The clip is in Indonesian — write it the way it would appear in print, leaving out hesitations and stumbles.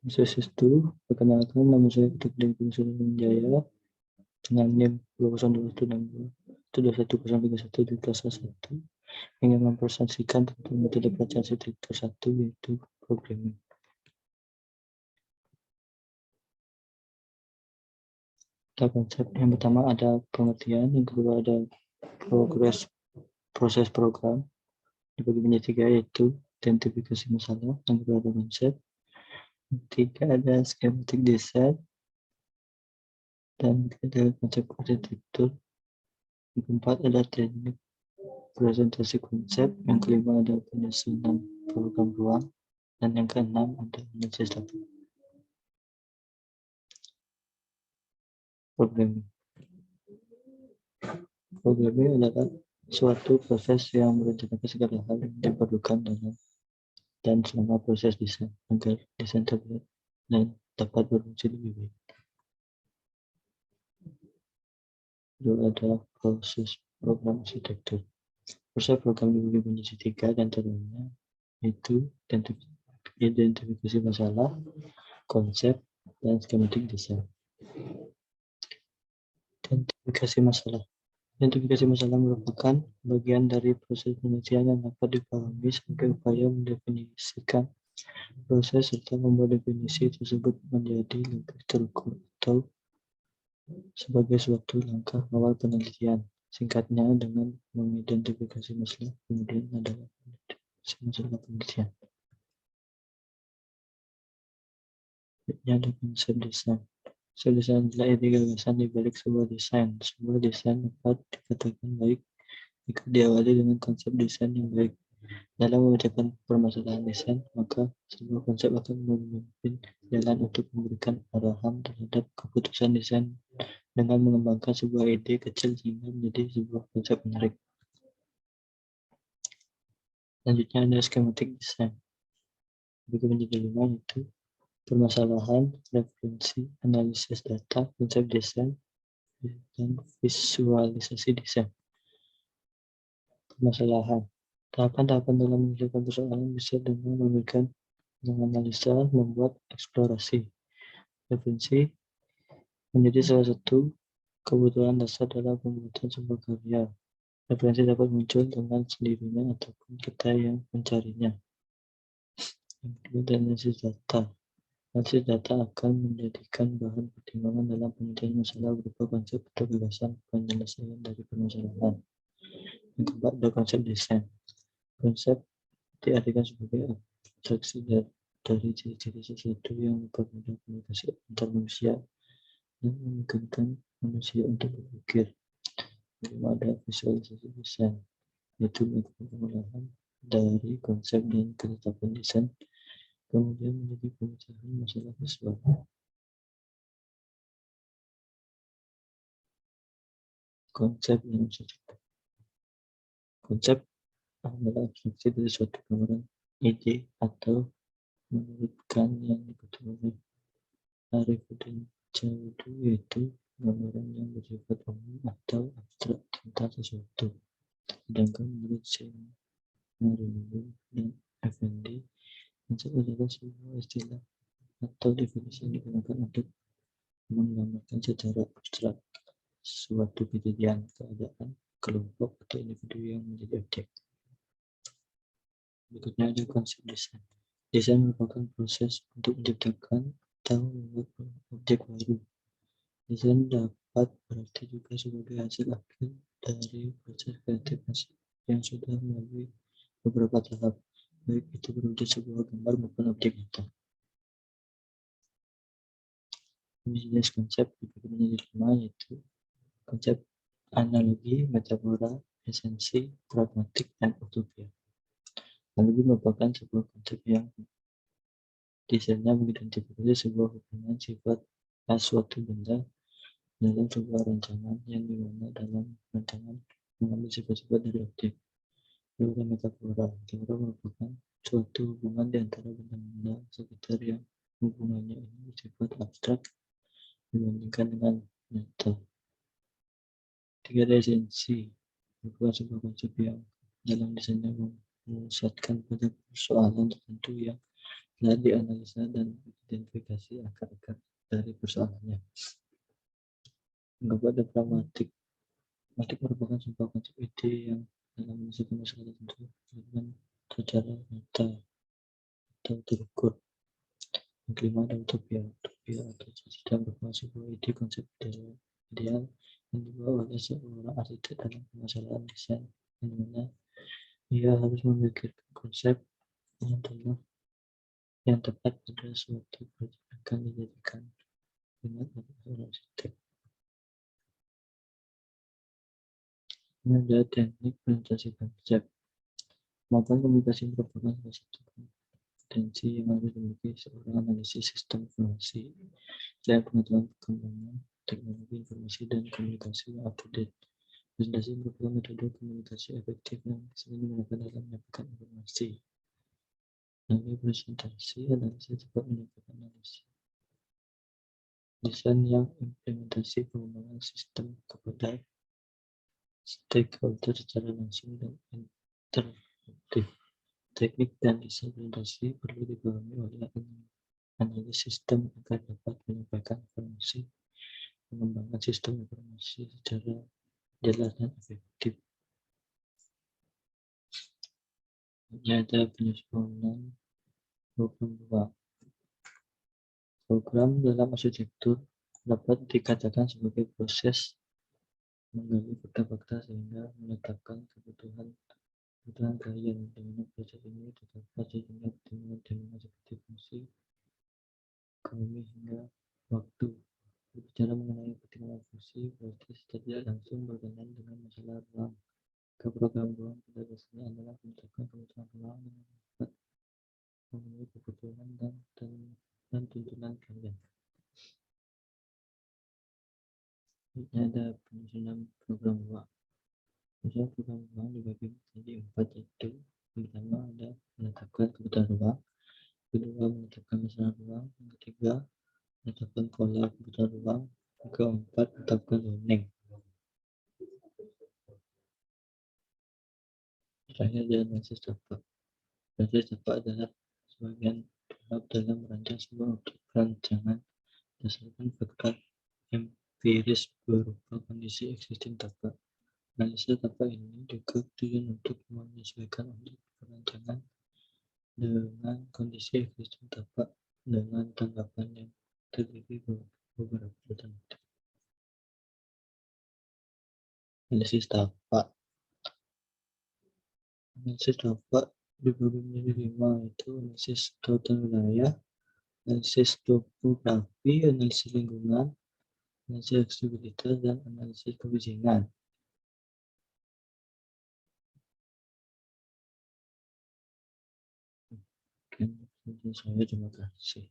Sesi itu, perkenalkan nama saya Ketua Jaya dengan NIM 2021 di kelas 1 ingin mempresentasikan tentang metode pelajaran arsitektur 1 yaitu programming. Konsep yang pertama ada pengertian, yang kedua ada proses program, dibagi menjadi 3 yaitu identifikasi masalah, yang kedua ada konsep, ketiga ada schematic design, dan ada konsep arsitektur, yang keempat ada teknik presentasi konsep, yang kelima ada penyusunan program ruang, dan yang keenam ada analisis data. Programming adalah suatu proses yang merencanakan segala hal yang diperlukan dalam dan selama proses desain agar desain terlihat dan dapat berfungsi lebih baik. Lalu ada proses program arsitektur. Proses program dibagi menjadi 3 dan antaranya yaitu identifikasi masalah, konsep, dan schematic design. Identifikasi masalah. Identifikasi masalah merupakan bagian dari proses penelitian yang dapat dipahami sebagai upaya mendefinisikan proses serta membuat definisi tersebut menjadi lebih terukur atau sebagai suatu langkah awal penelitian. Singkatnya, dengan mengidentifikasi masalah, kemudian adalah masalah penelitian. Ini ada konsep desain. Konsep desain adalah ide gagasan di balik sebuah desain. Sebuah desain dapat dikatakan baik jika diawali dengan konsep desain yang baik. Dalam memecahkan permasalahan desain, maka sebuah konsep akan memimpin jalan untuk memberikan arahan terhadap keputusan desain dengan mengembangkan sebuah ide kecil sehingga menjadi sebuah konsep menarik. Selanjutnya ada schematic design. Bagi menjadi 5 yaitu permasalahan, referensi, analisis data, konsep desain, dan visualisasi desain. Permasalahan. Tahapan-tahapan dalam menyelesaikan persoalan bisa dengan memberikan menganalisa, membuat eksplorasi. Referensi menjadi salah satu kebutuhan dasar dalam pembuatan sebuah karya. Referensi dapat muncul dengan sendirinya ataupun kita yang mencarinya. Yang kedua, analisis data. Analisis data akan menjadikan bahan pertimbangan dalam penelitian masalah berupa konsep atau gagasan penyelesaian dari permasalahan. Yang keempat, ada konsep desain. Konsep diartikan sebagai abstraksi dari ciri-ciri sesuatu yang mempermudah komunikasi antar manusia dan memungkinkan manusia untuk berpikir. Kelima, ada visualisasi desain, yaitu melakukan pengolahan dari konsep dan ketetapan desain kemudian menjadi pemecahan masalah visual. Konsep yang sesuatu. Konsep adalah abstraksi dari suatu gambaran, ide, atau menurutkan yang diketahui oleh Arifudin Djawadi, yaitu gambaran yang bersifat umum atau abstrak tentang sesuatu. Sedangkan menurut Syarifudin dan Effendi, konsep adalah sebuah istilah atau definisi yang digunakan untuk menggambarkan secara abstrak suatu kejadian, keadaan, kelompok, atau individu yang menjadi objek. Berikutnya ada konsep desain. Desain merupakan proses untuk menciptakan atau membuat objek baru. Desain dapat berarti juga sebagai hasil akhir dari proses kreatif yang sudah melalui beberapa tahap, baik itu berwujud sebuah gambar maupun objek nyata. Jenis konsep dibagi menjadi 5 yaitu konsep analogi, metafora, esensi, pragmatik, dan utopia. Analogi merupakan sebuah konsep yang desainnya mengidentifikasi sebuah hubungan sifat khas suatu benda dalam sebuah rancangan yang dimana dalam rancangan mengambil sifat-sifat dari objek. Flora metafora. Flora merupakan suatu hubungan di antara benda-benda sekitar yang hubungannya ini bersifat abstrak dibandingkan dengan nyata. Tiga esensi merupakan sebuah konsep yang dalam desainnya memusatkan pada persoalan tertentu yang telah dianalisa dan identifikasi akar-akar dari persoalannya. Anggap ada pragmatik. Pragmatik merupakan sebuah konsep ide yang dalam menyelesaikan masalah tertentu dilakukan secara nyata atau terukur. Yang kelima ada utopia. Utopia atau cita-cita merupakan sebuah ide konsep ideal yang dibawa oleh seorang arsitek dalam permasalahan desain, yang dimana ia harus memikirkan konsep yang tepat pada suatu proyek akan dijadikan dengan seorang arsitek. Ini adalah teknik presentasi konsep. Kemampuan komunikasi merupakan salah satu kompetensi yang harus dimiliki seorang analisis sistem informasi. Selain pengetahuan perkembangan teknologi informasi dan komunikasi yang up-to-date, presentasi merupakan metode komunikasi efektif yang sering digunakan dalam menyampaikan informasi. Melalui presentasi, analisis dapat menyampaikan analisis desain yang implementasi pengembangan sistem kepada stakeholder secara langsung dan interaktif. Teknik dan desain presentasi perlu dipahami oleh analis sistem agar dapat menyampaikan informasi pengembangan sistem informasi secara jelas dan efektif. Ini ada penyusunan program ruang. Program dalam arsitektur dapat dikatakan sebagai proses menggali fakta-fakta sehingga menetapkan kebutuhan klien, di mana proses ini dapat sehingga pertimbangan seperti fungsi, ekonomi hingga waktu. Berbicara mengenai pertimbangan fungsi, berarti tidak langsung berkaitan dengan masalah ruang. Program ruang pada dasarnya adalah menetapkan kebutuhan ruang yang dapat memenuhi kebutuhan dan tuntunan klien. Ini ada penyusunan program ruang. Penyusunan program ruang dibagi menjadi 4, yaitu pertama ada menetapkan kebutuhan ruang, kedua menetapkan masalah ruang, yang ketiga menetapkan pola kebutuhan ruang, yang keempat menetapkan zoning. Terakhir adalah analisis dampak. Analisis dampak adalah sebagian tahap dalam merancang sebuah rancangan berdasarkan fakta empiris berupa kondisi existing dampak. Analisis dampak ini juga tujuan untuk menyesuaikan untuk perancangan dengan kondisi existing dampak dengan tanggapan yang terdiri beberapa alternatif. Analisis dampak. Analisis dampak dibagi menjadi 5, yaitu analisis tautan wilayah, analisis topografi, analisis lingkungan, analisis aksesibilitas, dan analisis kebijakan. Saya terima kasih.